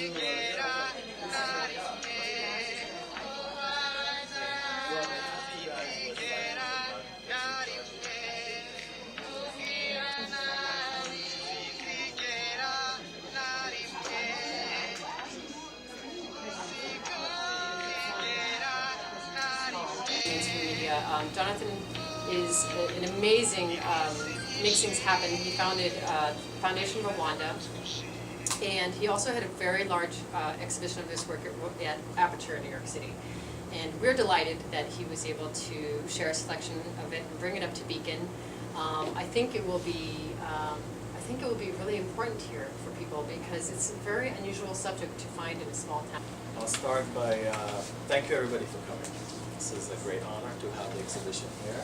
Media. Jonathan is an amazing, makes things happen. He founded Foundation Rwanda, and he also had a very large exhibition of his work at Aperture in New York City. And we're delighted that he was able to share a selection of it and bring it up to Beacon. I think it will be really important here for people because it's a very unusual subject to find in a small town. I'll start by thank you everybody for coming. This is a great honor to have the exhibition here.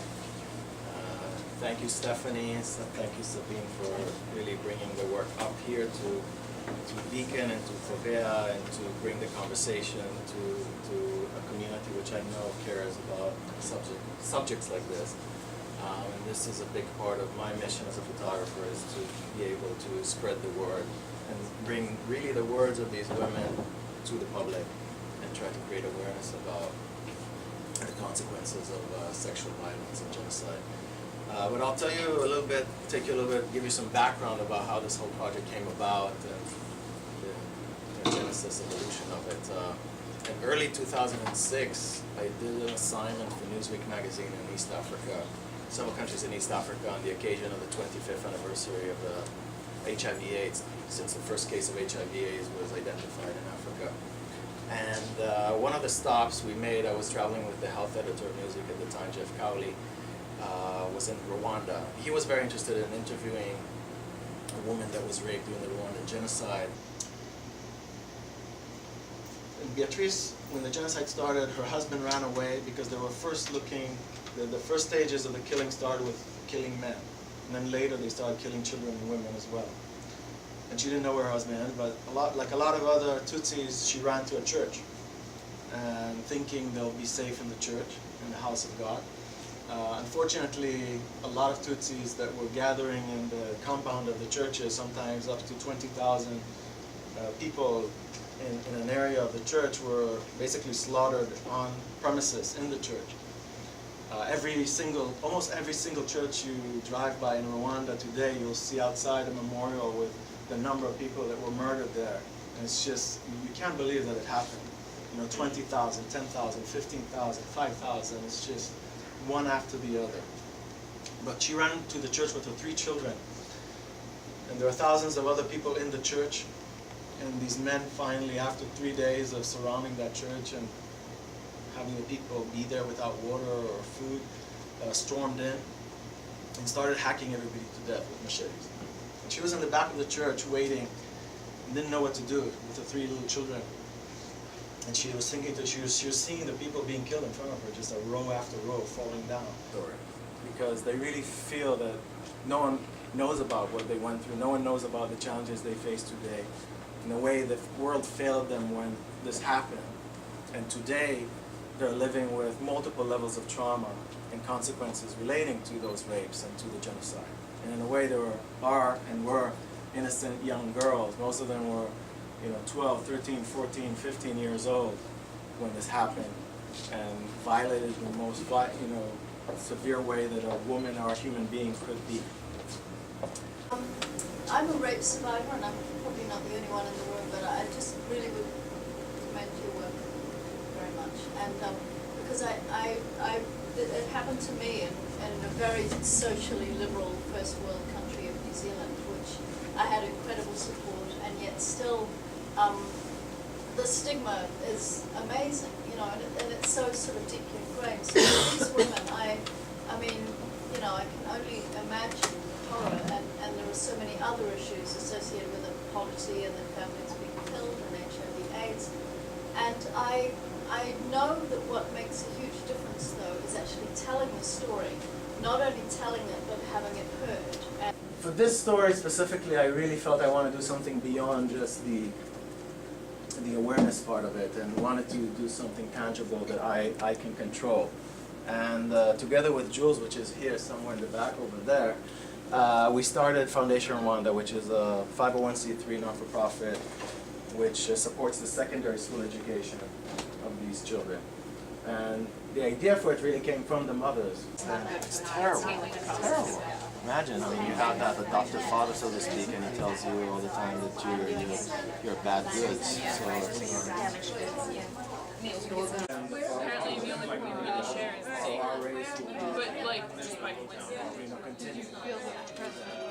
Thank you, Stephanie, and thank you, Sabine, for really bringing the work up here to Beacon and to Fovea and to bring the conversation to a community which I know cares about subjects like this. And this is a big part of my mission as a photographer, is to be able to spread the word and bring really the words of these women to the public and try to create awareness about the consequences of sexual violence and genocide. But I'll tell you a little bit, take you a little bit, give you some background about how this whole project came about and the genesis, evolution of it. In early 2006, I did an assignment for Newsweek magazine in East Africa, several countries in East Africa, on the occasion of the 25th anniversary of the HIV/AIDS, since the first case of HIV/AIDS was identified in Africa. And one of the stops we made, I was traveling with the health editor of Newsweek at the time, Jeff Cowley, was in Rwanda. He was very interested in interviewing a woman that was raped during the Rwandan genocide. And Beatrice, when the genocide started, her husband ran away because they were first looking, the first stages of the killing started with killing men. And then later they started killing children and women as well. And she didn't know where her husband is, but like a lot of other Tutsis, she ran to a church and thinking they'll be safe in the church, in the house of God. Unfortunately, a lot of Tutsis that were gathering in the compound of the churches, sometimes up to 20,000 people in an area of the church, were basically slaughtered on premises in the church. Almost every single church you drive by in Rwanda today, you'll see outside a memorial with the number of people that were murdered there. And it's just, you can't believe that it happened. You know, 20,000, 10,000, 15,000, 5,000, it's just one after the other. But she ran to the church with her 3 children. And there are thousands of other people in the church. And these men finally, after 3 days of surrounding that church and having the people be there without water or food, stormed in and started hacking everybody to death with machetes. And she was in the back of the church waiting and didn't know what to do with the 3 little children. And she was thinking that she was seeing the people being killed in front of her, just a row after row falling down. Because they really feel that no one knows about what they went through, no one knows about the challenges they face today. In a way, the world failed them when this happened. And today, they're living with multiple levels of trauma and consequences relating to those rapes and to the genocide. And in a way, there were innocent young girls. Most of them were 12, 13, 14, 15 years old when this happened, and violated in the most severe way that a woman or a human being could be. I'm a rape survivor, and I'm probably not the only one in the room, but I just really would commend your work very much. And because it happened to me in a very socially liberal first world country of New Zealand, which I had incredible support, and yet still the stigma is amazing, and it's so sort of deeply ingrained. So for these women, I mean, I can only imagine the horror, and there are so many other issues associated with it, poverty and their families being killed and HIV/AIDS. And I know that what makes a huge difference, though, is actually telling the story, not only telling it, but having it heard. And for this story specifically, I really felt I wanted to do something beyond just the awareness part of it, and wanted to do something tangible that I can control. And together with Jules, which is here somewhere in the back over there, we started Foundation Rwanda, which is a 501c3 non-for-profit which supports the secondary school education of these children. And the idea for it really came from the mothers. It's terrible. It's terrible. Imagine, I mean, you have that adoptive father, so to speak, and he tells you all the time that you're bad goods. So We're apparently the only people who really share is our race will be, but like just by coincidence. continue. Feels like